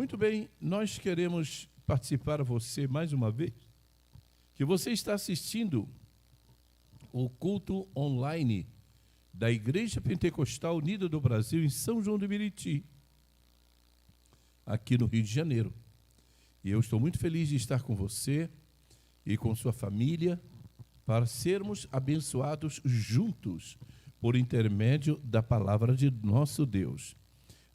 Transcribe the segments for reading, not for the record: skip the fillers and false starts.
Muito bem, nós queremos participar você mais uma vez, que você está assistindo o culto online da Igreja Pentecostal Unida do Brasil em São João do Meriti, aqui no Rio de Janeiro. E eu estou muito feliz de estar com você e com sua família para sermos abençoados juntos por intermédio da palavra de nosso Deus.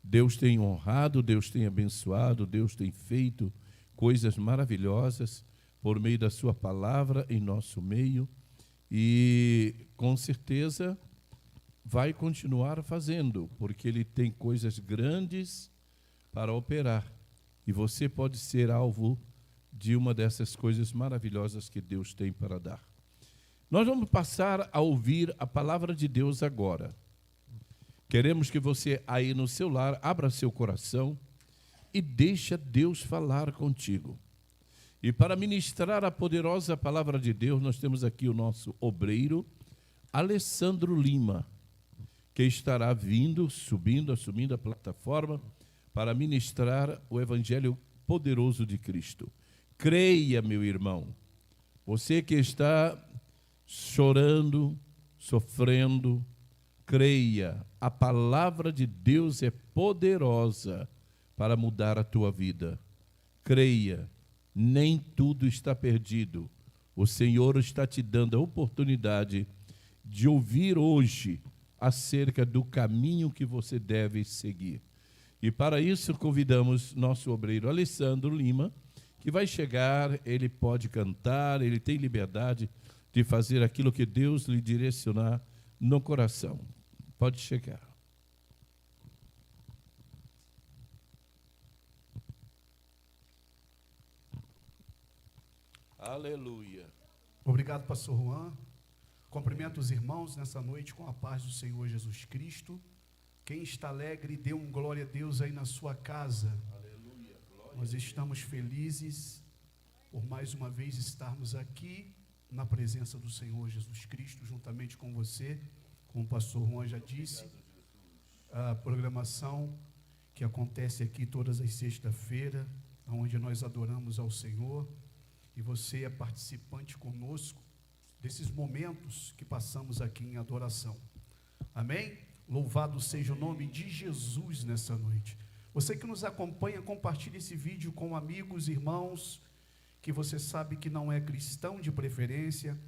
Deus tem honrado, Deus tem abençoado, Deus tem feito coisas maravilhosas por meio da sua palavra em nosso meio e com certeza vai continuar fazendo, porque Ele tem coisas grandes para operar e você pode ser alvo de uma dessas coisas maravilhosas que Deus tem para dar. Nós vamos passar a ouvir a palavra de Deus agora. Queremos que você aí no seu lar abra seu coração e deixe Deus falar contigo. E para ministrar a poderosa palavra de Deus, nós temos aqui o nosso obreiro, Alessandro Lima, que estará vindo, assumindo a plataforma para ministrar o evangelho poderoso de Cristo. Creia, meu irmão, você que está chorando, sofrendo, creia, a palavra de Deus é poderosa para mudar a tua vida. Creia, nem tudo está perdido. O Senhor está te dando a oportunidade de ouvir hoje acerca do caminho que você deve seguir. E para isso convidamos nosso obreiro Alessandro Lima, que vai chegar, ele pode cantar, ele tem liberdade de fazer aquilo que Deus lhe direcionar no coração. Pode chegar. Aleluia. Obrigado, pastor Juan. Cumprimento os irmãos nessa noite com a paz do Senhor Jesus Cristo. Quem está alegre, dê um glória a Deus aí na sua casa. Aleluia. Glória. Nós estamos felizes por mais uma vez estarmos aqui na presença do Senhor Jesus Cristo, juntamente com você, como o pastor Juan já disse, a programação que acontece aqui todas as sextas-feiras, onde nós adoramos ao Senhor, e você é participante conosco desses momentos que passamos aqui em adoração. Amém? Louvado seja o nome de Jesus nessa noite. Você que nos acompanha, compartilhe esse vídeo com amigos, irmãos, que você sabe que não é cristão de preferência,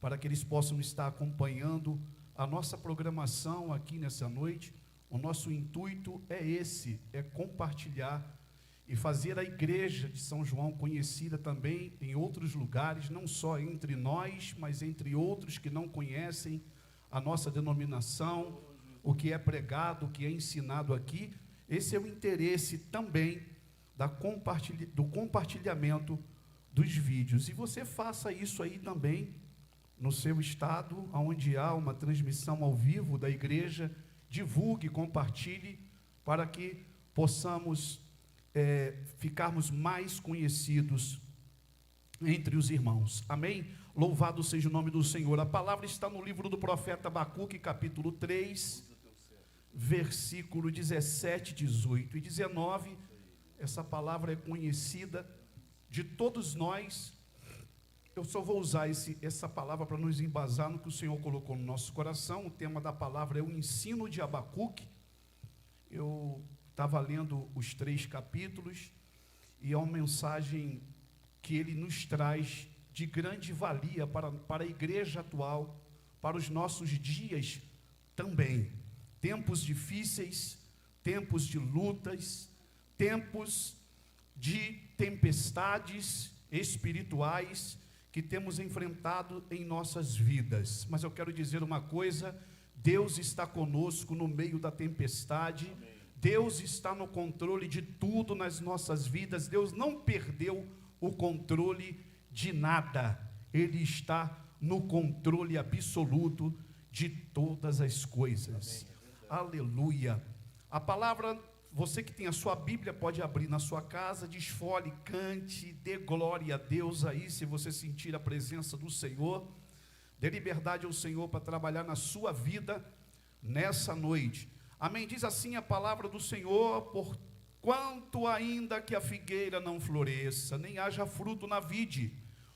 para que eles possam estar acompanhando a nossa programação aqui nessa noite. O nosso intuito é esse, é compartilhar e fazer a igreja de São João conhecida também em outros lugares, não só entre nós, mas entre outros que não conhecem a nossa denominação, o que é pregado, o que é ensinado aqui. Esse é o interesse também do compartilhamento dos vídeos, e você faça isso aí também no seu estado, onde há uma transmissão ao vivo da igreja, divulgue, compartilhe, para que possamos ficarmos mais conhecidos entre os irmãos, amém? Louvado seja o nome do Senhor. A palavra está no livro do profeta Abacuque, capítulo 3, versículo 17, 18 e 19, essa palavra é conhecida de todos nós. Eu só vou usar essa palavra para nos embasar no que o Senhor colocou no nosso coração. O tema da palavra é o ensino de Abacuque. Eu estava lendo os 3 capítulos e é uma mensagem que ele nos traz de grande valia para a igreja atual, para os nossos dias também. Tempos difíceis, tempos de lutas, tempos de tempestades espirituais que temos enfrentado em nossas vidas. Mas eu quero dizer uma coisa: Deus está conosco no meio da tempestade. Amém. Deus está no controle de tudo nas nossas vidas. Deus não perdeu o controle de nada. Ele está no controle absoluto de todas as coisas. Aleluia. A palavra, você que tem a sua Bíblia, pode abrir na sua casa, desfole, cante, dê glória a Deus aí, se você sentir a presença do Senhor. Dê liberdade ao Senhor para trabalhar na sua vida nessa noite. Amém? Diz assim a palavra do Senhor: Quanto ainda que a figueira não floresça, nem haja fruto na vide,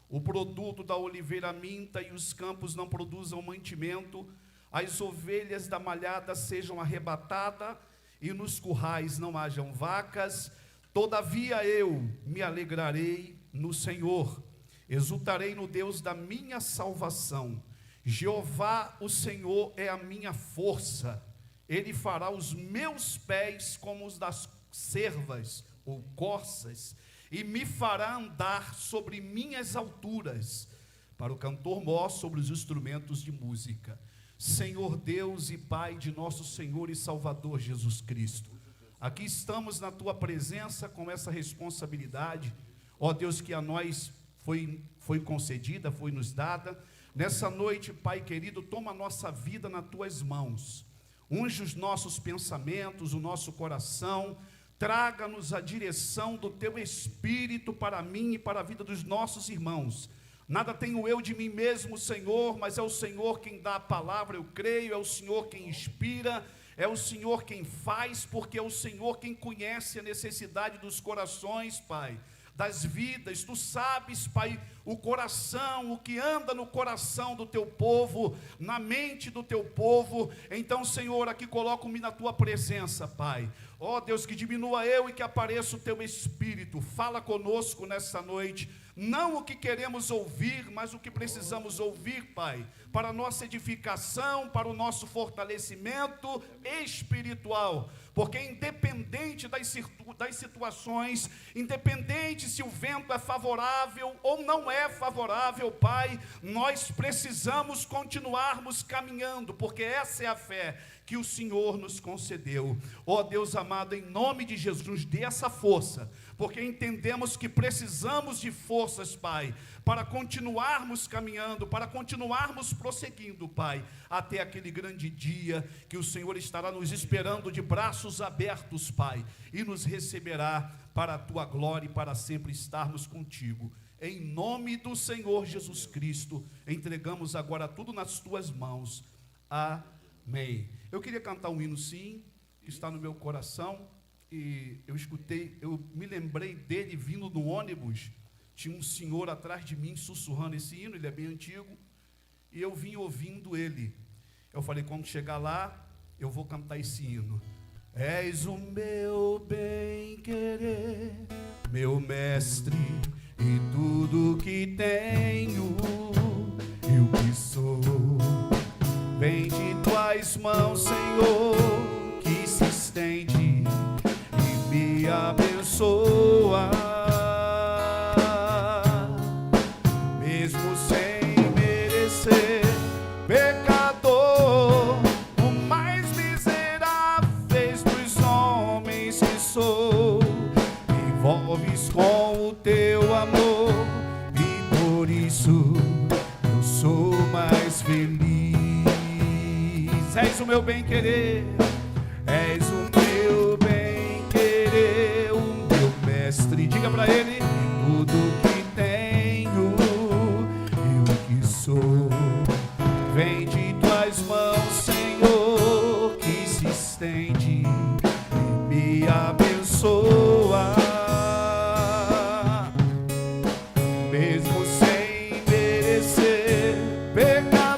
o produto da oliveira minta e os campos não produzam mantimento, as ovelhas da malhada sejam arrebatadas e nos currais não hajam vacas, todavia eu me alegrarei no Senhor, exultarei no Deus da minha salvação. Jeová, o Senhor, é a minha força, Ele fará os meus pés como os das cervas ou corças, e me fará andar sobre minhas alturas, para o cantor mor sobre os instrumentos de música. Senhor Deus e Pai de nosso Senhor e Salvador Jesus Cristo, aqui estamos na Tua presença com essa responsabilidade, ó Deus, que a nós foi concedida, foi nos dada. Nessa noite, Pai querido, toma a nossa vida nas Tuas mãos, unge os nossos pensamentos, o nosso coração, traga-nos a direção do Teu Espírito para mim e para a vida dos nossos irmãos. Nada tenho eu de mim mesmo, Senhor, mas é o Senhor quem dá a palavra, eu creio, é o Senhor quem inspira, é o Senhor quem faz, porque é o Senhor quem conhece a necessidade dos corações, Pai, das vidas. Tu sabes, Pai, o coração, o que anda no coração do Teu povo, na mente do Teu povo. Então, Senhor, aqui coloco-me na Tua presença, Pai. Ó Deus, que diminua eu e que apareça o Teu Espírito. Fala conosco nessa noite, não o que queremos ouvir, mas o que precisamos ouvir, Pai, para a nossa edificação, para o nosso fortalecimento espiritual, porque independente das situações, independente se o vento é favorável ou não é favorável, Pai, nós precisamos continuarmos caminhando, porque essa é a fé que o Senhor nos concedeu. Ó Deus amado, em nome de Jesus, nos dê essa força, porque entendemos que precisamos de forças, Pai, para continuarmos caminhando, para continuarmos prosseguindo, Pai, até aquele grande dia que o Senhor estará nos esperando de braços abertos, Pai, e nos receberá para a Tua glória e para sempre estarmos contigo. Em nome do Senhor Jesus Cristo, entregamos agora tudo nas Tuas mãos. Amém. Eu queria cantar um hino, sim, que está no meu coração, e eu me lembrei dele vindo no ônibus. Tinha um senhor atrás de mim sussurrando esse hino, ele é bem antigo, e eu vim ouvindo ele. Eu falei, quando chegar lá, eu vou cantar esse hino. És o meu bem-querer, meu mestre, e tudo que tenho, e o que sou, vem de Tuas mãos, Senhor, que se estende e me abençoa. Mesmo sem merecer, pecador, o mais miserável dos homens que sou, me envolves com o Teu amor, e por isso eu sou mais feliz. És o meu bem-querer, és o meu bem-querer, o meu mestre. Diga para ele, tudo que tenho e o que sou, vem de Tuas mãos, Senhor, que se estende e me abençoa. Mesmo sem merecer, pecador,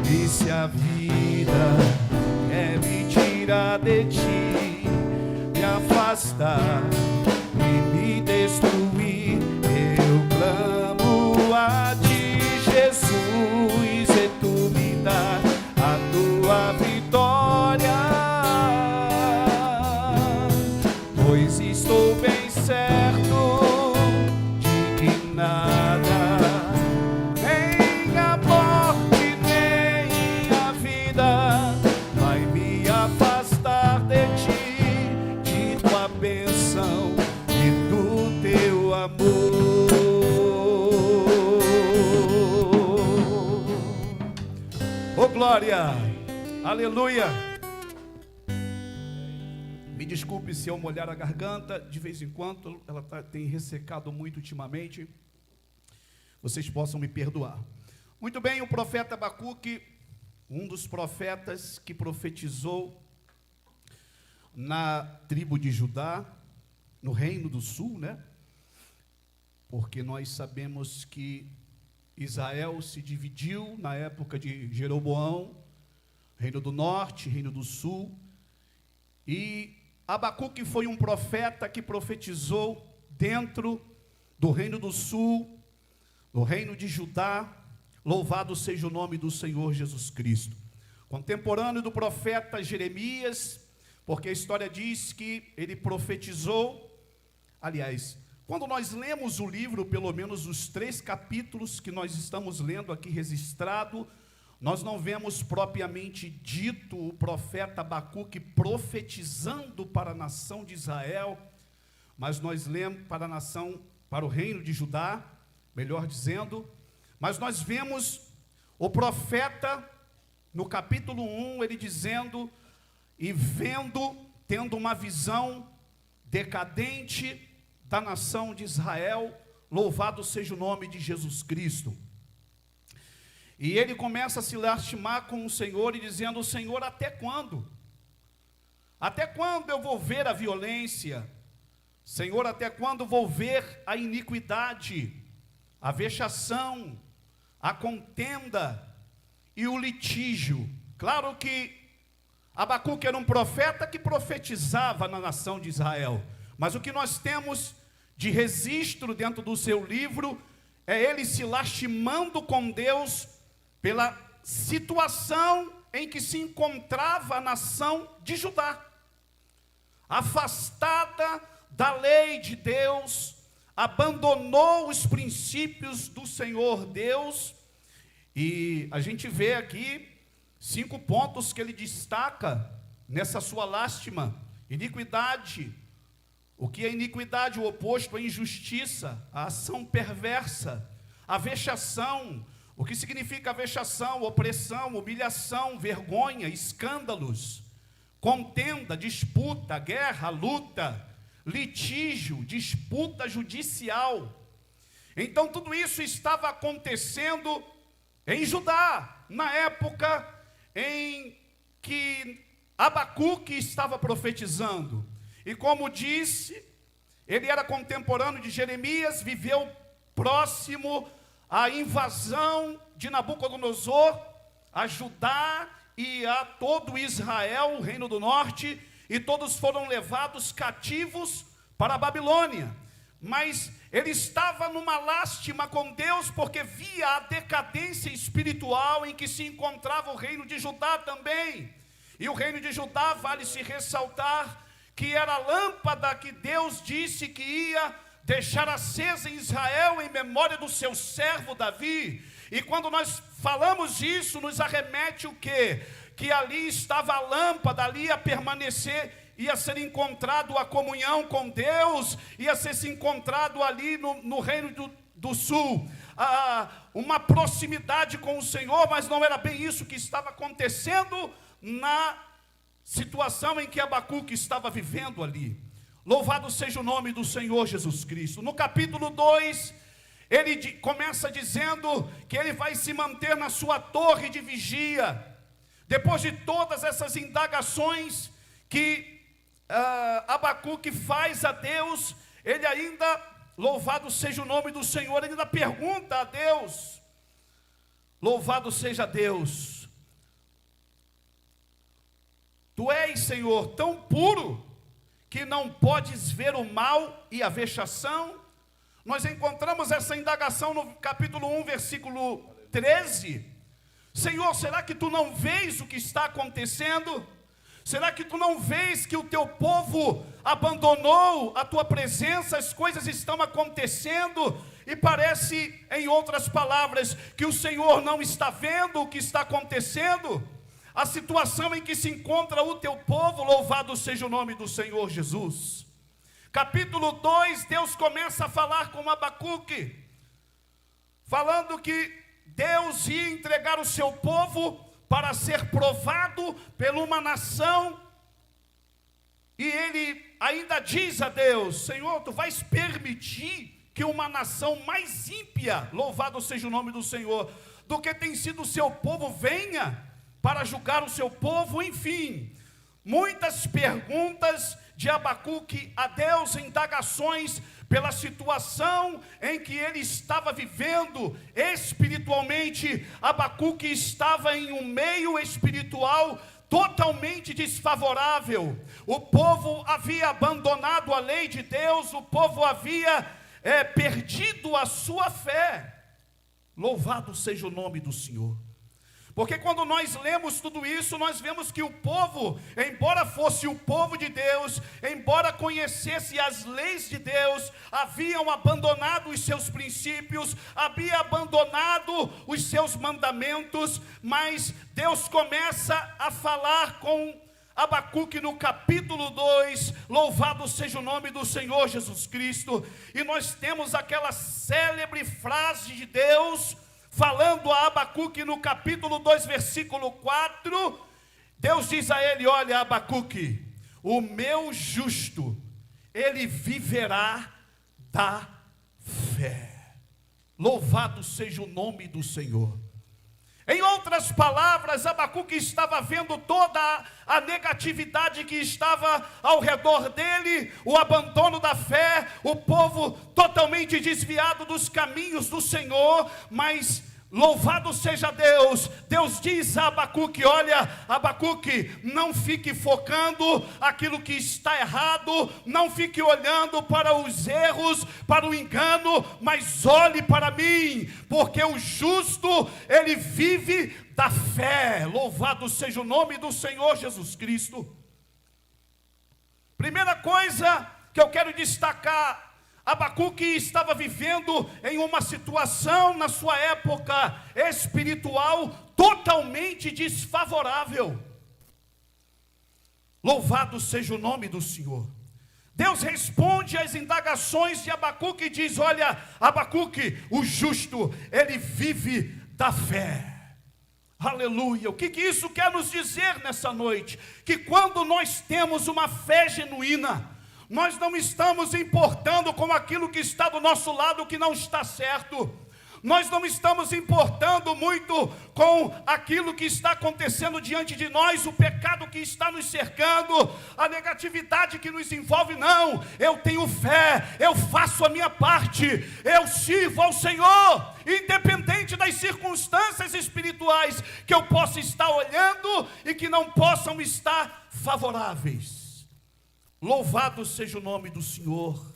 e se a vida quer me tirar de Ti, me afastar e me destruir, eu clamo a Ti, Jesus, e Tu me dá a Tua vitória, pois estou bem certo de que nada, nem a morte, nem a vida, vai me afastar de Ti, de Tua bênção e do Teu amor. Oh glória, aleluia. Me desculpe se eu molhar a garganta, de vez em quando, ela tem ressecado muito ultimamente. Vocês possam me perdoar. Muito bem, o profeta Abacuque, um dos profetas que profetizou na tribo de Judá, no reino do sul, né? Porque nós sabemos que Israel se dividiu na época de Jeroboão, reino do norte, reino do sul, e Abacuque foi um profeta que profetizou dentro do reino do sul, no reino de Judá. Louvado seja o nome do Senhor Jesus Cristo. Contemporâneo do profeta Jeremias, porque a história diz que ele profetizou. Aliás, quando nós lemos o livro, pelo menos os 3 capítulos que nós estamos lendo aqui registrado, nós não vemos propriamente dito o profeta Abacuque profetizando para a nação de Israel, mas nós lemos para a nação, para o reino de Judá, melhor dizendo, mas nós vemos o profeta, no capítulo 1, ele dizendo, e vendo, tendo uma visão decadente da nação de Israel, louvado seja o nome de Jesus Cristo. E ele começa a se lastimar com o Senhor e dizendo: Senhor, até quando? Até quando eu vou ver a violência? Senhor, até quando vou ver a iniquidade, a vexação, a contenda e o litígio? Claro que Abacuque era um profeta que profetizava na nação de Israel, mas o que nós temos de registro dentro do seu livro é ele se lastimando com Deus pela situação em que se encontrava a nação de Judá, afastada da lei de Deus, abandonou os princípios do Senhor Deus. E a gente vê aqui 5 pontos que ele destaca nessa sua lástima: iniquidade. O que é iniquidade? O oposto é injustiça, a ação perversa, a vexação. O que significa vexação? Opressão, humilhação, vergonha, escândalos, contenda, disputa, guerra, luta, litígio, disputa judicial. Então tudo isso estava acontecendo em Judá, na época em que Abacuque estava profetizando. E como disse, ele era contemporâneo de Jeremias, viveu próximo à invasão de Nabucodonosor a Judá e a todo Israel, o reino do norte, e todos foram levados cativos para a Babilônia. Mas ele estava numa lástima com Deus, porque via a decadência espiritual em que se encontrava o reino de Judá também. E o reino de Judá, vale se ressaltar, que era a lâmpada que Deus disse que ia deixar acesa em Israel em memória do seu servo Davi. E quando nós falamos isso, nos arremete o quê? Que ali estava a lâmpada, ali ia permanecer, ia ser encontrado a comunhão com Deus, ia ser se encontrado ali no reino do sul, uma proximidade com o Senhor. Mas não era bem isso que estava acontecendo na situação em que Abacuque estava vivendo ali. Louvado seja o nome do Senhor Jesus Cristo. No capítulo 2, ele começa dizendo que ele vai se manter na sua torre de vigia. Depois de todas essas indagações que Abacuque faz a Deus, ele ainda, louvado seja o nome do Senhor, ele ainda pergunta a Deus: louvado seja Deus, Tu és, Senhor, tão puro que não podes ver o mal e a vexação? Nós encontramos essa indagação no capítulo 1, versículo 13. Senhor, será que Tu não vês o que está acontecendo? Será que Tu não vês que o Teu povo abandonou a Tua presença? As coisas estão acontecendo e parece, em outras palavras, que o Senhor não está vendo o que está acontecendo. A situação em que se encontra o Teu povo, louvado seja o nome do Senhor Jesus. Capítulo 2, Deus começa a falar com Abacuque, falando que Deus ia entregar o seu povo para ser provado por uma nação E ele ainda diz a Deus: Senhor, tu vais permitir que uma nação mais ímpia, louvado seja o nome do Senhor, do que tem sido o seu povo, venha para julgar o seu povo? Enfim, muitas perguntas de Abacuque a Deus, indagações pela situação em que ele estava vivendo espiritualmente. Abacuque estava em um meio espiritual totalmente desfavorável. O povo havia abandonado a lei de Deus, o povo havia perdido a sua fé. Louvado seja o nome do Senhor. Porque quando nós lemos tudo isso, nós vemos que o povo, embora fosse o povo de Deus, embora conhecesse as leis de Deus, haviam abandonado os seus princípios, havia abandonado os seus mandamentos. Mas Deus começa a falar com Abacuque no capítulo 2, louvado seja o nome do Senhor Jesus Cristo, e nós temos aquela célebre frase de Deus, falando a Abacuque no capítulo 2, versículo 4, Deus diz a ele: olha, Abacuque, o meu justo, ele viverá da fé. Louvado seja o nome do Senhor. Em outras palavras, Abacuque estava vendo toda a negatividade que estava ao redor dele, o abandono da fé, o povo totalmente desviado dos caminhos do Senhor. Mas louvado seja Deus, Deus diz a Abacuque: olha, Abacuque, não fique focando aquilo que está errado, não fique olhando para os erros, para o engano, mas olhe para mim, porque o justo, ele vive da fé. Louvado seja o nome do Senhor Jesus Cristo. Primeira coisa que eu quero destacar: Abacuque estava vivendo em uma situação na sua época espiritual totalmente desfavorável. Louvado seja o nome do Senhor. Deus responde às indagações de Abacuque e diz: olha, Abacuque, o justo, ele vive da fé. Aleluia. O que isso quer nos dizer nessa noite? Que quando nós temos uma fé genuína, nós não estamos importando com aquilo que está do nosso lado que não está certo. Nós não estamos importando muito com aquilo que está acontecendo diante de nós, o pecado que está nos cercando, a negatividade que nos envolve. Não, eu tenho fé, eu faço a minha parte, eu sirvo ao Senhor, independente das circunstâncias espirituais que eu possa estar olhando e que não possam estar favoráveis. Louvado seja o nome do Senhor.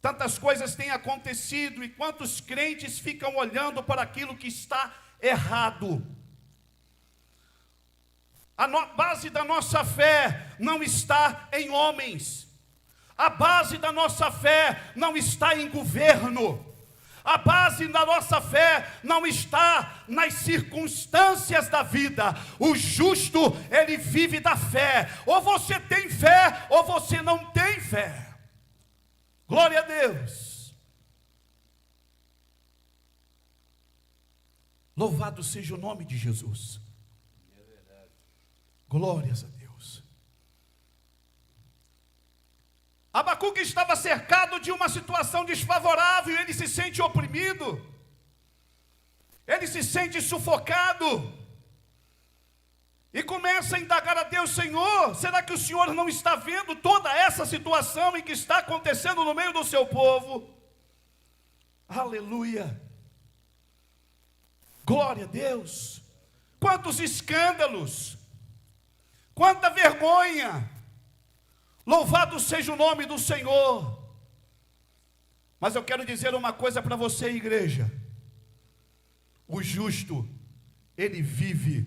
Tantas coisas têm acontecido e quantos crentes ficam olhando para aquilo que está errado. A base da nossa fé não está em homens. A base da nossa fé não está em governo. A base da nossa fé não está nas circunstâncias da vida. O justo, ele vive da fé. Ou você tem fé, ou você não tem fé. Glória a Deus. Louvado seja o nome de Jesus. Glórias a Deus. Abacuque estava cercado de uma situação desfavorável, ele se sente oprimido, ele se sente sufocado, e começa a indagar a Deus: Senhor, será que o Senhor não está vendo toda essa situação em que está acontecendo no meio do seu povo? Aleluia, glória a Deus. Quantos escândalos, quanta vergonha. Louvado seja o nome do Senhor. Mas eu quero dizer uma coisa para você, igreja: o justo, ele vive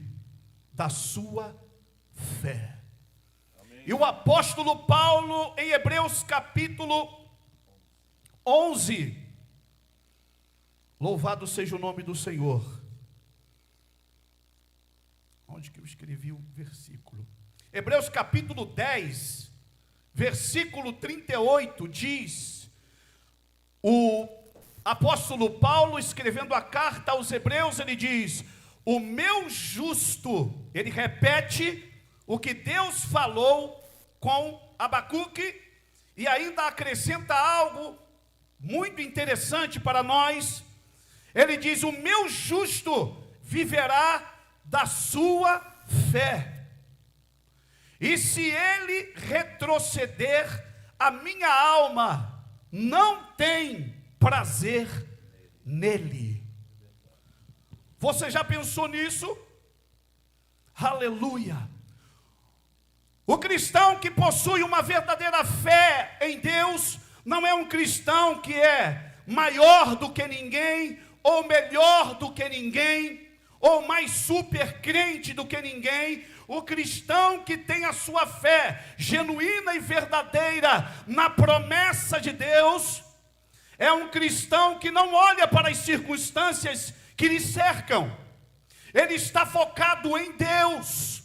da sua fé. Amém. E o apóstolo Paulo, em Hebreus capítulo 11, louvado seja o nome do Senhor. Onde que eu escrevi o versículo? Hebreus capítulo 10, versículo 38, diz, o apóstolo Paulo, escrevendo a carta aos Hebreus, ele diz: o meu justo, ele repete o que Deus falou com Abacuque e ainda acrescenta algo muito interessante para nós. Ele diz: o meu justo viverá da sua fé, e se ele retroceder, a minha alma não tem prazer nele. Você já pensou nisso? Aleluia! O cristão que possui uma verdadeira fé em Deus não é um cristão que é maior do que ninguém, ou melhor do que ninguém, ou mais super crente do que ninguém. O cristão que tem a sua fé genuína e verdadeira na promessa de Deus, é um cristão que não olha para as circunstâncias que lhe cercam. Ele está focado em Deus.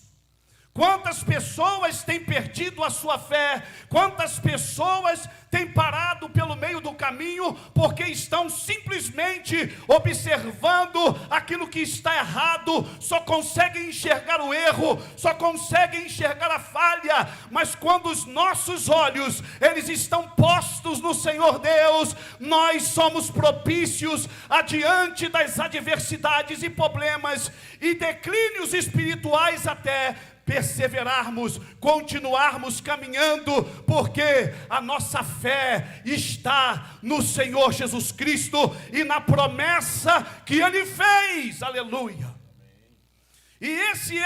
Quantas pessoas têm perdido a sua fé? Quantas pessoas têm parado pelo meio do caminho porque estão simplesmente observando aquilo que está errado, só conseguem enxergar o erro, só conseguem enxergar a falha, mas quando os nossos olhos, eles estão postos no Senhor Deus, nós somos propícios adiante das adversidades e problemas e declínios espirituais até perseverarmos, continuarmos caminhando, porque a nossa fé está no Senhor Jesus Cristo e na promessa que Ele fez, aleluia. E esse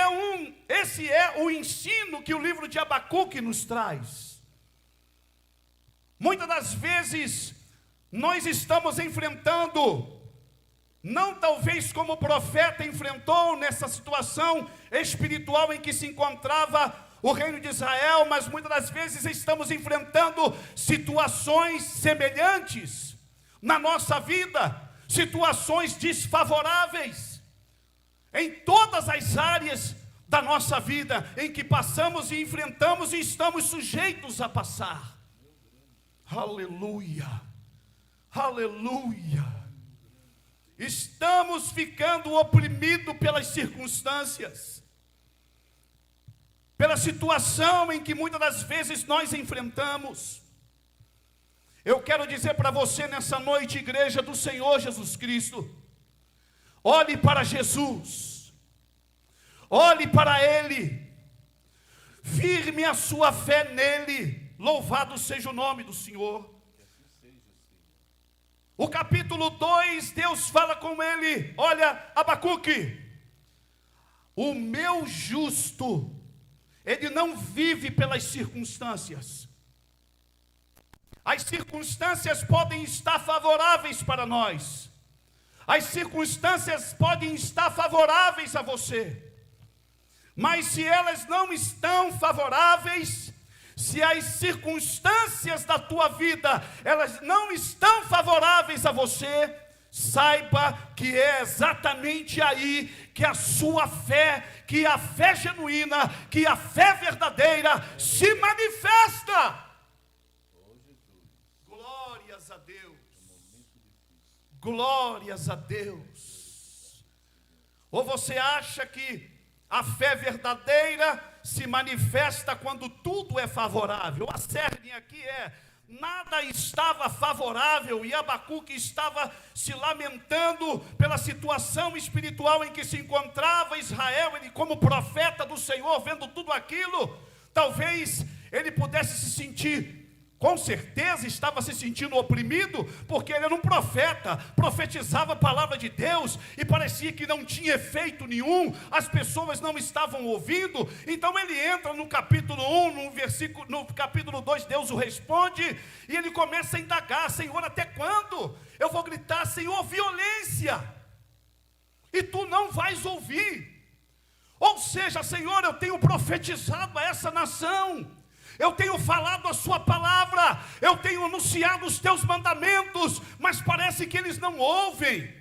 é o ensino que o livro de Abacuque nos traz. Muitas das vezes nós estamos enfrentando, não talvez como o profeta enfrentou nessa situação espiritual em que se encontrava o reino de Israel, mas muitas das vezes estamos enfrentando situações semelhantes na nossa vida, situações desfavoráveis em todas as áreas da nossa vida, em que passamos e enfrentamos e estamos sujeitos a passar. Aleluia, aleluia. Estamos ficando oprimidos pelas circunstâncias, pela situação em que muitas das vezes nós enfrentamos. Eu quero dizer para você nessa noite, igreja do Senhor Jesus Cristo, olhe para Jesus, olhe para Ele, firme a sua fé nele, louvado seja o nome do Senhor. O capítulo 2, Deus fala com ele: olha, Abacuque, o meu justo, ele não vive pelas circunstâncias. As circunstâncias podem estar favoráveis para nós, as circunstâncias podem estar favoráveis a você, mas se elas não estão favoráveis, se as circunstâncias da tua vida, elas não estão favoráveis a você, saiba que é exatamente aí que a sua fé, que a fé genuína, que a fé verdadeira se manifesta. Glórias a Deus. Glórias a Deus. Ou você acha que a fé verdadeira se manifesta quando tudo é favorável? A cerne aqui é: nada estava favorável e Abacuque estava se lamentando pela situação espiritual em que se encontrava Israel. Ele, como profeta do Senhor, vendo tudo aquilo, talvez ele pudesse se sentir, com certeza estava se sentindo oprimido, porque ele era um profeta, profetizava a palavra de Deus, e parecia que não tinha efeito nenhum, as pessoas não estavam ouvindo. Então ele entra no capítulo 1, no capítulo 2, Deus o responde, e ele começa a indagar: Senhor, até quando eu vou gritar, Senhor, violência, e tu não vais ouvir? Ou seja, Senhor, eu tenho profetizado a essa nação, eu tenho falado a sua palavra, eu tenho anunciado os teus mandamentos, mas parece que eles não ouvem.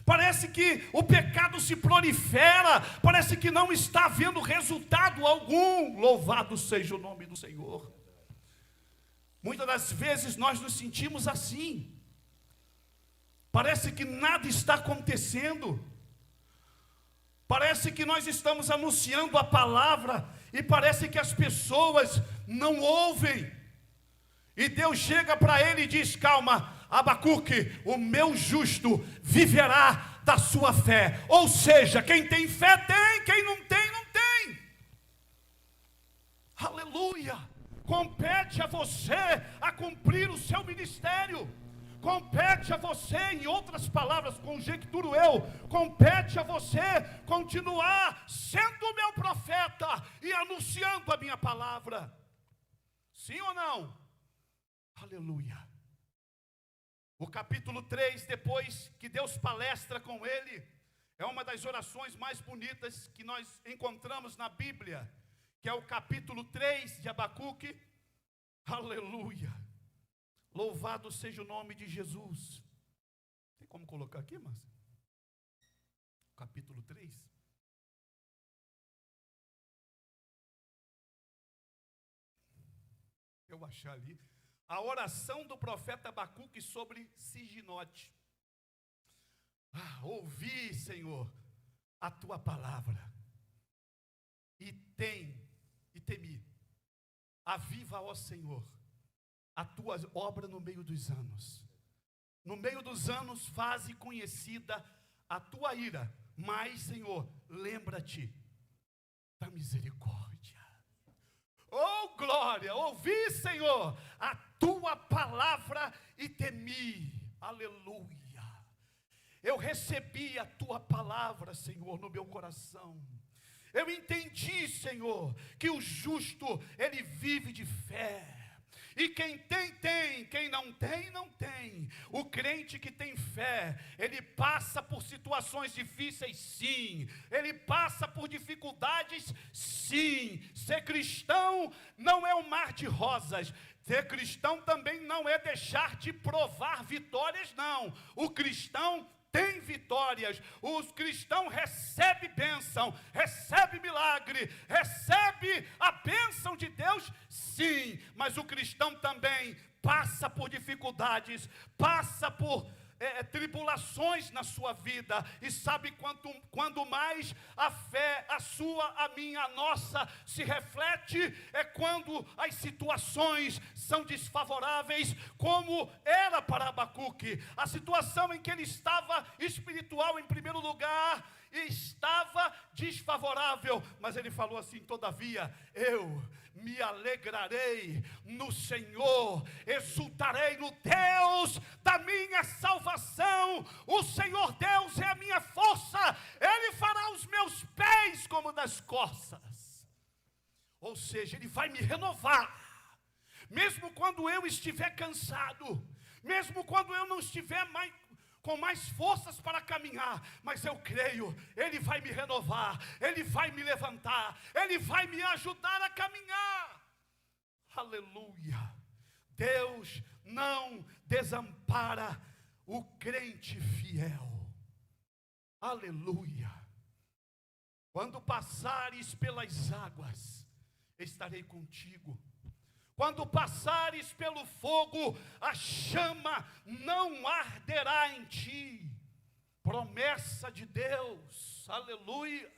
Parece que o pecado se prolifera, parece que não está havendo resultado algum. Louvado seja o nome do Senhor. Muitas das vezes nós nos sentimos assim. Parece que nada está acontecendo. Parece que nós estamos anunciando a palavra e parece que as pessoas não ouvem. E Deus chega para ele e diz: calma, Abacuque, o meu justo viverá da sua fé. Ou seja, quem tem fé tem, quem não tem, não tem. Aleluia. Compete a você a cumprir o seu ministério. Compete a você, em outras palavras, conjecturo eu, compete a você continuar sendo o meu profeta e anunciando a minha palavra. Sim ou não? Aleluia. O capítulo 3, depois que Deus palestra com ele, é uma das orações mais bonitas que nós encontramos na Bíblia, que é o capítulo 3 de Abacuque. Aleluia. Louvado seja o nome de Jesus. Tem como colocar aqui, Márcio? Capítulo 3. Eu achar ali. A oração do profeta Abacuque sobre Siginote. Ouvi, Senhor, a tua palavra. E temi. Aviva, ó Senhor, a tua obra no meio dos anos. No meio dos anos, faze conhecida a tua ira. Mas, Senhor, lembra-te da misericórdia. Oh, glória! Ouvi, Senhor, a tua palavra e temi. Aleluia! Eu recebi a tua palavra, Senhor, no meu coração. Eu entendi, Senhor, que o justo, ele vive de fé. E quem tem, quem não tem, não tem. O crente que tem fé, ele passa por situações difíceis, sim. Ele passa por dificuldades, sim. Ser cristão não é um mar de rosas. Ser cristão também não é deixar de provar vitórias, não. O cristão tem vitórias, o cristão recebe bênção, recebe milagre, recebe a bênção de Deus, sim, mas o cristão também passa por dificuldades, passa por tribulações na sua vida, e sabe quando mais a fé, a sua, a minha, a nossa, se reflete, é quando as situações são desfavoráveis, como era para Abacuque, a situação em que ele estava espiritual em primeiro lugar, estava desfavorável, mas ele falou assim: todavia, eu me alegrarei no Senhor, exultarei no Deus da minha salvação. O Senhor Deus é a minha força, Ele fará os meus pés como das corças. Ou seja, Ele vai me renovar, mesmo quando eu estiver cansado, mesmo quando eu não estiver com mais forças para caminhar, mas eu creio, Ele vai me renovar, Ele vai me levantar, Ele vai me ajudar a caminhar. Aleluia. Deus não desampara o crente fiel. Aleluia. Quando passares pelas águas, estarei contigo. Quando passares pelo fogo, a chama não arderá em ti. Promessa de Deus, aleluia.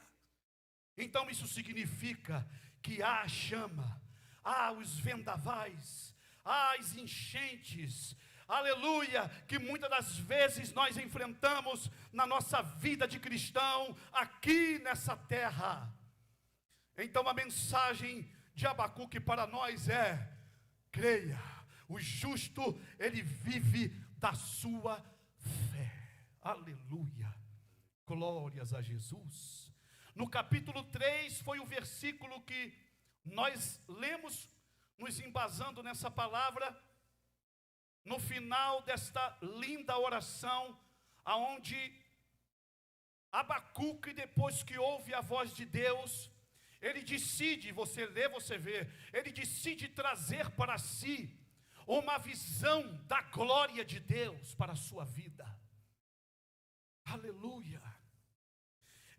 Então isso significa que há a chama, há os vendavais, há as enchentes, aleluia, que muitas das vezes nós enfrentamos na nossa vida de cristão, aqui nessa terra. Então a mensagem de Abacuque para nós é: creia, o justo, ele vive da sua fé. Aleluia, glórias a Jesus. No capítulo 3 foi o versículo que nós lemos, nos embasando nessa palavra, no final desta linda oração, aonde Abacuque, depois que ouve a voz de Deus, ele decide, você lê, você vê, ele decide trazer para si uma visão da glória de Deus para a sua vida. Aleluia.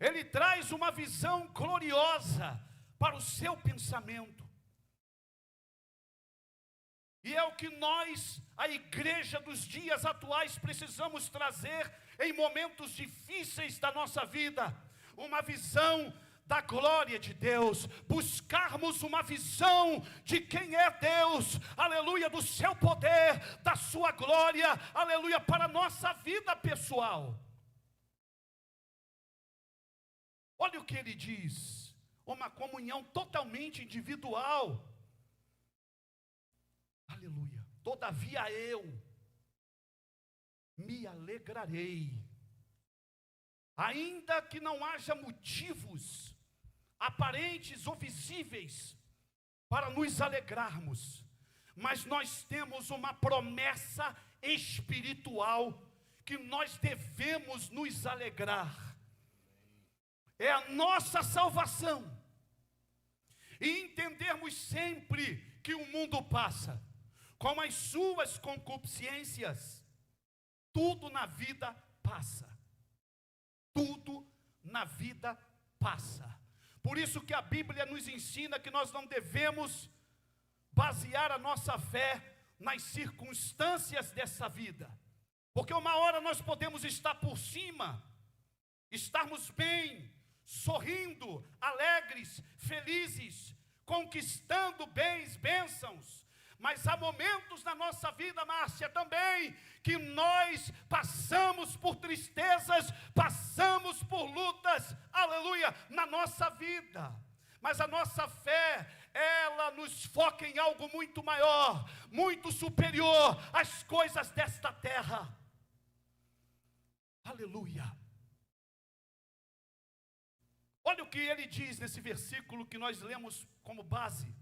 Ele traz uma visão gloriosa para o seu pensamento. E é o que nós, a igreja dos dias atuais, precisamos trazer em momentos difíceis da nossa vida. Uma visão da glória de Deus, buscarmos uma visão de quem é Deus, aleluia, do seu poder, da sua glória, aleluia, para a nossa vida pessoal. Olha o que ele diz, uma comunhão totalmente individual, aleluia. Todavia eu me alegrarei, ainda que não haja motivos aparentes ou visíveis para nos alegrarmos, mas nós temos uma promessa espiritual que nós devemos nos alegrar. É a nossa salvação. E entendermos sempre que o mundo passa, com as suas concupiscências. Tudo na vida passa. Tudo na vida passa. Por isso que a Bíblia nos ensina que nós não devemos basear a nossa fé nas circunstâncias dessa vida. Porque uma hora nós podemos estar por cima, estarmos bem, sorrindo, alegres, felizes, conquistando bens, bênçãos. Mas há momentos na nossa vida, Márcia, também, que nós passamos por tristezas, passamos por lutas, aleluia, na nossa vida. Mas a nossa fé, ela nos foca em algo muito maior, muito superior às coisas desta terra. Aleluia. Olha o que ele diz nesse versículo que nós lemos como base.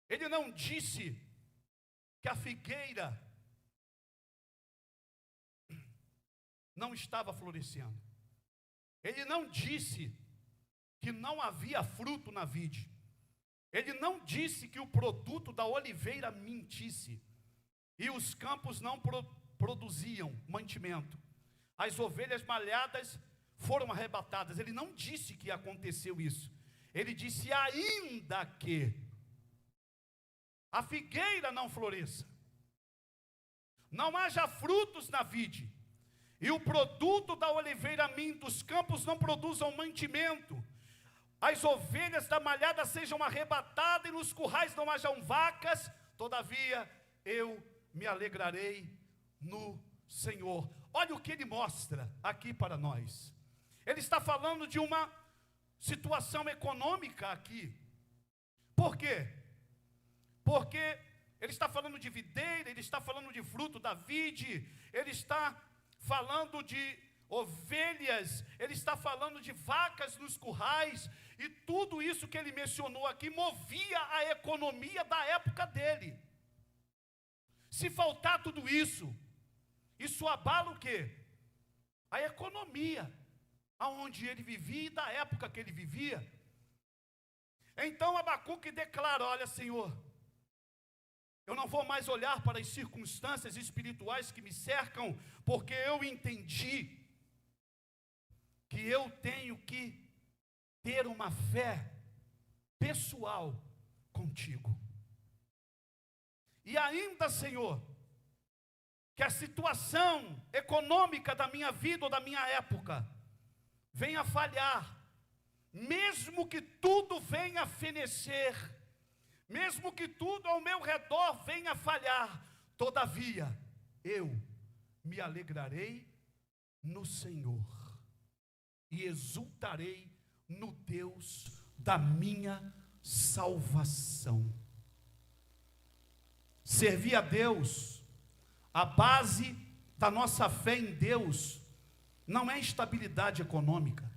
Ele não disse que a figueira não estava florescendo. Ele não disse que não havia fruto na vide. Ele não disse que o produto da oliveira mentisse e os campos não produziam mantimento. As ovelhas malhadas foram arrebatadas. Ele não disse que aconteceu isso. Ele disse ainda que a figueira não floresça, não haja frutos na vide, e o produto da oliveira minta, os campos não produzam mantimento, as ovelhas da malhada sejam arrebatadas, e nos currais não hajam vacas, todavia eu me alegrarei no Senhor. Olha o que ele mostra aqui para nós. Ele está falando de uma situação econômica aqui. Por quê? Porque ele está falando de videira, ele está falando de fruto da vide, ele está falando de ovelhas, ele está falando de vacas nos currais, e tudo isso que ele mencionou aqui movia a economia da época dele. Se faltar tudo isso, isso abala o quê? A economia, aonde ele vivia e da época que ele vivia. Então Abacuque declara: olha, Senhor, eu não vou mais olhar para as circunstâncias espirituais que me cercam, porque eu entendi que eu tenho que ter uma fé pessoal contigo. E ainda, Senhor, que a situação econômica da minha vida ou da minha época venha falhar, mesmo que tudo venha fenecer, mesmo que tudo ao meu redor venha falhar, todavia, eu me alegrarei no Senhor e exultarei no Deus da minha salvação. Servir a Deus, a base da nossa fé em Deus, não é estabilidade econômica.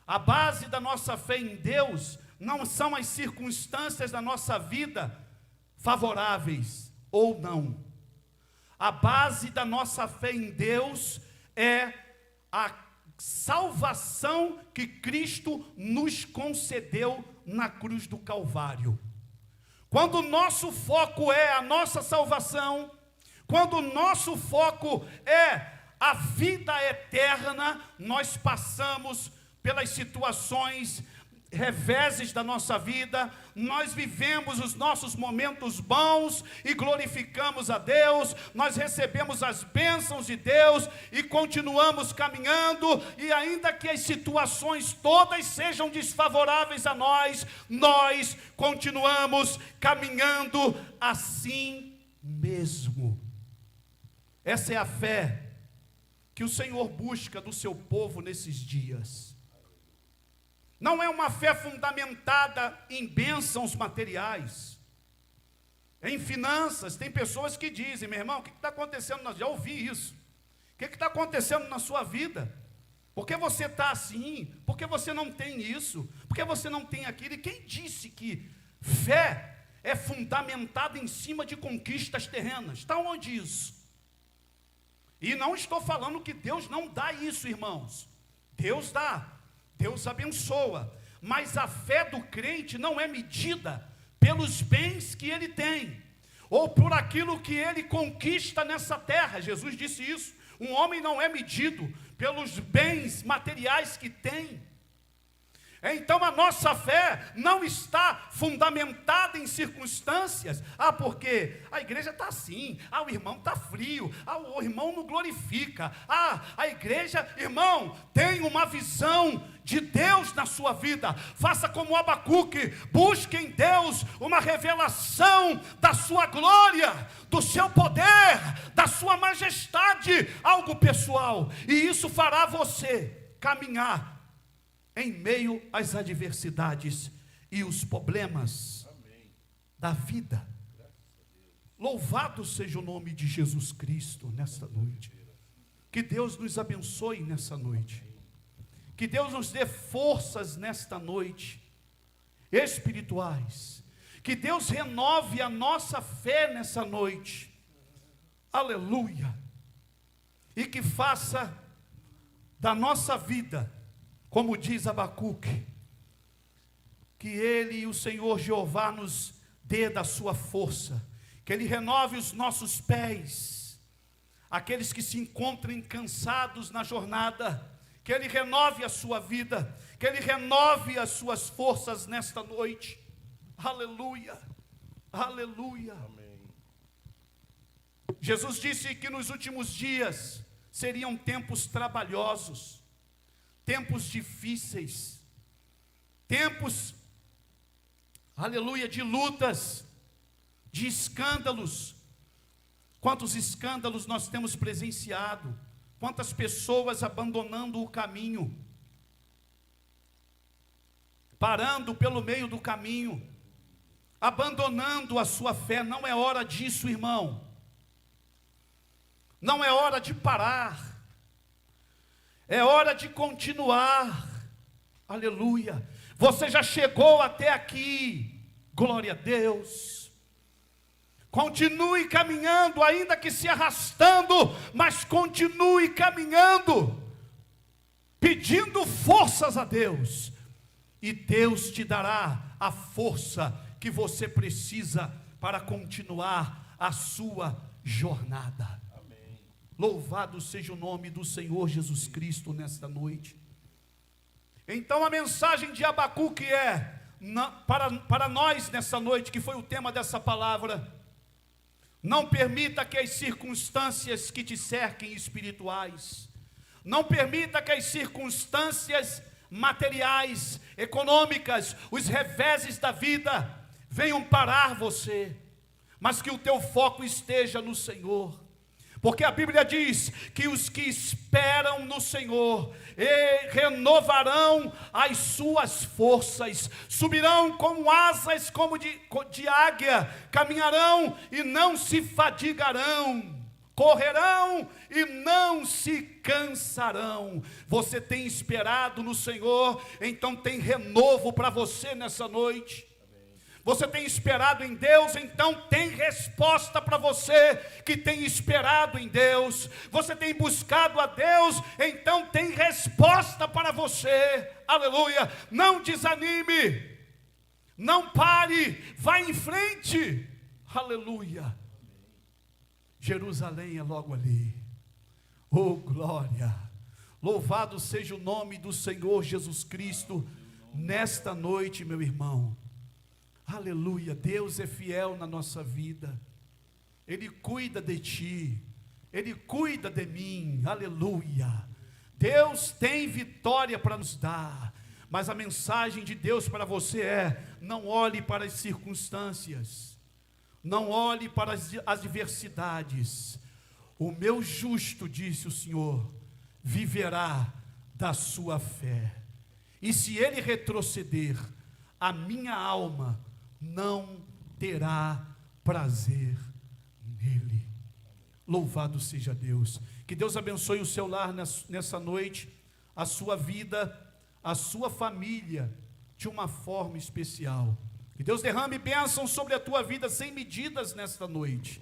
A base da nossa fé em Deus não são as circunstâncias da nossa vida favoráveis ou não. A base da nossa fé em Deus é a salvação que Cristo nos concedeu na cruz do Calvário. Quando o nosso foco é a nossa salvação, quando o nosso foco é a vida eterna, nós passamos pelas situações reveses da nossa vida, nós vivemos os nossos momentos bons e glorificamos a Deus, nós recebemos as bênçãos de Deus e continuamos caminhando, e ainda que as situações todas sejam desfavoráveis a nós, nós continuamos caminhando assim mesmo. Essa é a fé que o Senhor busca do seu povo nesses dias. Não é uma fé fundamentada em bênçãos materiais, em finanças. Tem pessoas que dizem: meu irmão, o que está acontecendo? Já ouvi isso. O que está acontecendo na sua vida? Por que você está assim? Por que você não tem isso? Por que você não tem aquilo? E quem disse que fé é fundamentada em cima de conquistas terrenas? Está onde isso? E não estou falando que Deus não dá isso, irmãos. Deus dá. Deus abençoa, mas a fé do crente não é medida pelos bens que ele tem, ou por aquilo que ele conquista nessa terra. Jesus disse isso: um homem não é medido pelos bens materiais que tem. Então a nossa fé não está fundamentada em circunstâncias. Porque a igreja está assim, o irmão está frio, o irmão não glorifica, a igreja, irmão, tem uma visão de Deus na sua vida. Faça como Abacuque, busque em Deus uma revelação da sua glória, do seu poder, da sua majestade, algo pessoal, e isso fará você caminhar em meio às adversidades e os problemas da vida. Louvado seja o nome de Jesus Cristo nesta noite. Que Deus nos abençoe nessa noite. Que Deus nos dê forças nesta noite, espirituais. Que Deus renove a nossa fé nessa noite. Aleluia. E que faça da nossa vida, como diz Abacuque, que Ele, o Senhor Jeová, nos dê da sua força, que Ele renove os nossos pés, aqueles que se encontrem cansados na jornada, que Ele renove a sua vida, que Ele renove as suas forças nesta noite. Aleluia, aleluia. Amém. Jesus disse que nos últimos dias seriam tempos trabalhosos, tempos difíceis, tempos, aleluia, de lutas, de escândalos. Quantos escândalos nós temos presenciado, quantas pessoas abandonando o caminho, parando pelo meio do caminho, abandonando a sua fé. Não é hora disso, irmão, não é hora de parar, é hora de continuar. Aleluia. Você já chegou até aqui, glória a Deus. Continue caminhando, ainda que se arrastando, mas continue caminhando, pedindo forças a Deus, e Deus te dará a força que você precisa para continuar a sua jornada. Louvado seja o nome do Senhor Jesus Cristo nesta noite. Então a mensagem de Abacuque é, para nós nessa noite, que foi o tema dessa palavra: não permita que as circunstâncias que te cerquem espirituais, não permita que as circunstâncias materiais, econômicas, os reveses da vida venham parar você, mas que o teu foco esteja no Senhor. Porque a Bíblia diz que os que esperam no Senhor renovarão as suas forças, subirão com asas como de águia, caminharão e não se fadigarão, correrão e não se cansarão. Você tem esperado no Senhor, então tem renovo para você nessa noite. Você tem esperado em Deus, então tem resposta para você que tem esperado em Deus. Você tem buscado a Deus, então tem resposta para você. Aleluia. Não desanime, não pare, vá em frente. Aleluia. Jerusalém é logo ali. Oh, glória. Louvado seja o nome do Senhor Jesus Cristo Nesta noite, meu irmão, aleluia, Deus é fiel na nossa vida, Ele cuida de ti, Ele cuida de mim, aleluia. Deus tem vitória para nos dar, mas a mensagem de Deus para você é: não olhe para as circunstâncias, não olhe para as adversidades. O meu justo, disse o Senhor, viverá da sua fé. E se ele retroceder, a minha alma não terá prazer nele. Louvado seja Deus. Que Deus abençoe o seu lar nessa noite, a sua vida, a sua família, de uma forma especial. Que Deus derrame bênção sobre a tua vida sem medidas nesta noite.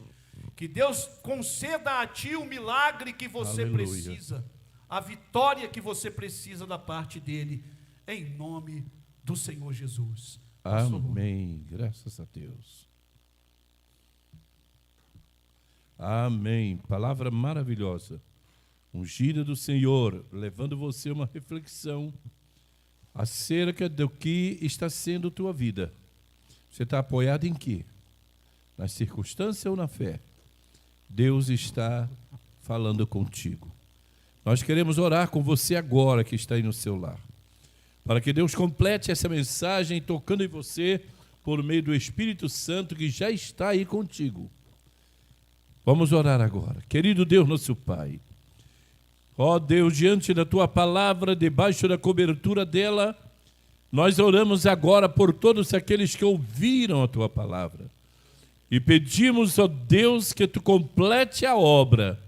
Que Deus conceda a ti o milagre que você Aleluia. precisa, a vitória que você precisa da parte dele, em nome do Senhor Jesus. Amém. Graças a Deus. Amém. Palavra maravilhosa. Ungida do Senhor, levando você a uma reflexão acerca do que está sendo tua vida. Você está apoiado em quê? Na circunstância ou na fé? Deus está falando contigo. Nós queremos orar com você agora que está aí no seu lar, para que Deus complete essa mensagem tocando em você por meio do Espírito Santo que já está aí contigo. Vamos orar agora. Querido Deus, nosso Pai, ó Deus, diante da Tua palavra, debaixo da cobertura dela, nós oramos agora por todos aqueles que ouviram a Tua palavra e pedimos, ó Deus, que Tu complete a obra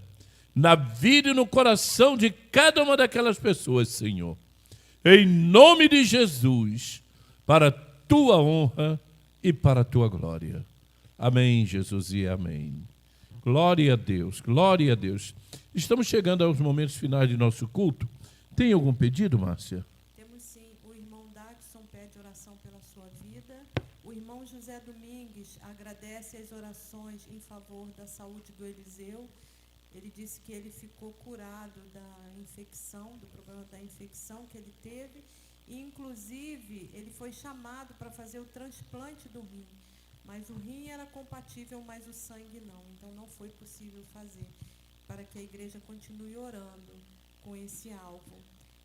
na vida e no coração de cada uma daquelas pessoas, Senhor. Em nome de Jesus, para a Tua honra e para a Tua glória. Amém, Jesus, e amém. Glória a Deus, glória a Deus. Estamos chegando aos momentos finais de nosso culto. Tem algum pedido, Márcia? Temos sim. O irmão Daxon pede oração pela sua vida. O irmão José Domingues agradece as orações em favor da saúde do Eliseu. Ele disse que ele ficou curado da infecção, do problema da infecção que ele teve. E, inclusive, ele foi chamado para fazer o transplante do rim. Mas o rim era compatível, mas o sangue não. Então, não foi possível fazer, para que a igreja continue orando com esse alvo.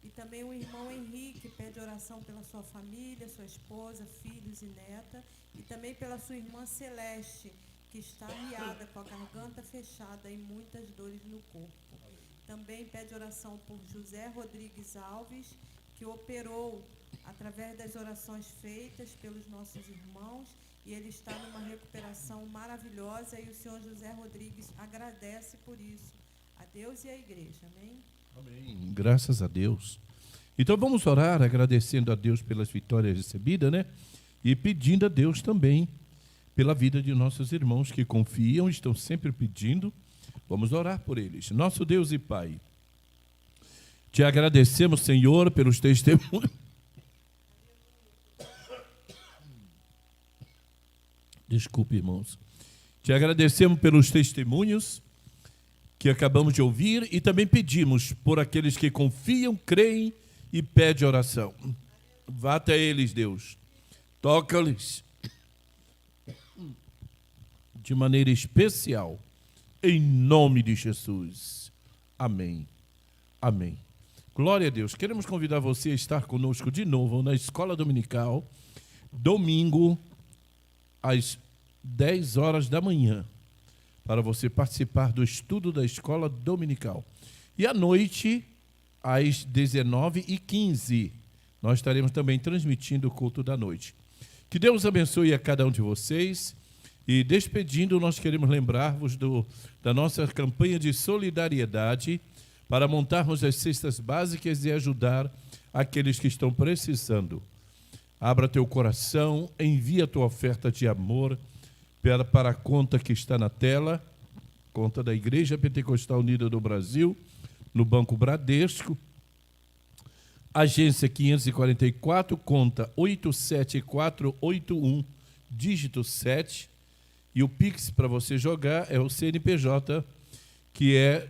E também o irmão Henrique pede oração pela sua família, sua esposa, filhos e neta. E também pela sua irmã Celeste, que está miada, com a garganta fechada e muitas dores no corpo. Também pede oração por José Rodrigues Alves, que operou através das orações feitas pelos nossos irmãos, e ele está numa recuperação maravilhosa, e o senhor José Rodrigues agradece por isso a Deus e à igreja. Amém? Amém. Graças a Deus. Então vamos orar agradecendo a Deus pelas vitórias recebidas, né? E pedindo a Deus também pela vida de nossos irmãos que confiam, estão sempre pedindo. Vamos orar por eles. Nosso Deus e Pai, te agradecemos, Senhor, pelos testemunhos. Desculpe, irmãos. Te agradecemos pelos testemunhos que acabamos de ouvir e também pedimos por aqueles que confiam, creem e pedem oração. Vá até eles, Deus. Toca-lhes de maneira especial, em nome de Jesus. Amém. Amém. Glória a Deus. Queremos convidar você a estar conosco de novo na Escola Dominical, domingo, às 10 horas da manhã, para você participar do estudo da Escola Dominical. E à noite, às 19h15, nós estaremos também transmitindo o culto da noite. Que Deus abençoe a cada um de vocês. E despedindo, nós queremos lembrar-vos da nossa campanha de solidariedade para montarmos as cestas básicas e ajudar aqueles que estão precisando. Abra teu coração, envia a tua oferta de amor para a conta que está na tela, conta da Igreja Pentecostal Unida do Brasil, no Banco Bradesco, agência 544, conta 87481, dígito 7, e o Pix para você jogar é o CNPJ, que é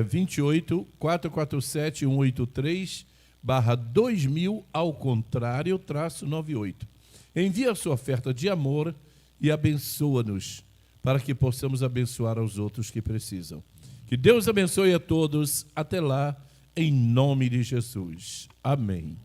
28 447 183 2000 ao contrário, -98. Envie a sua oferta de amor e abençoa-nos, para que possamos abençoar aos outros que precisam. Que Deus abençoe a todos. Até lá, em nome de Jesus. Amém.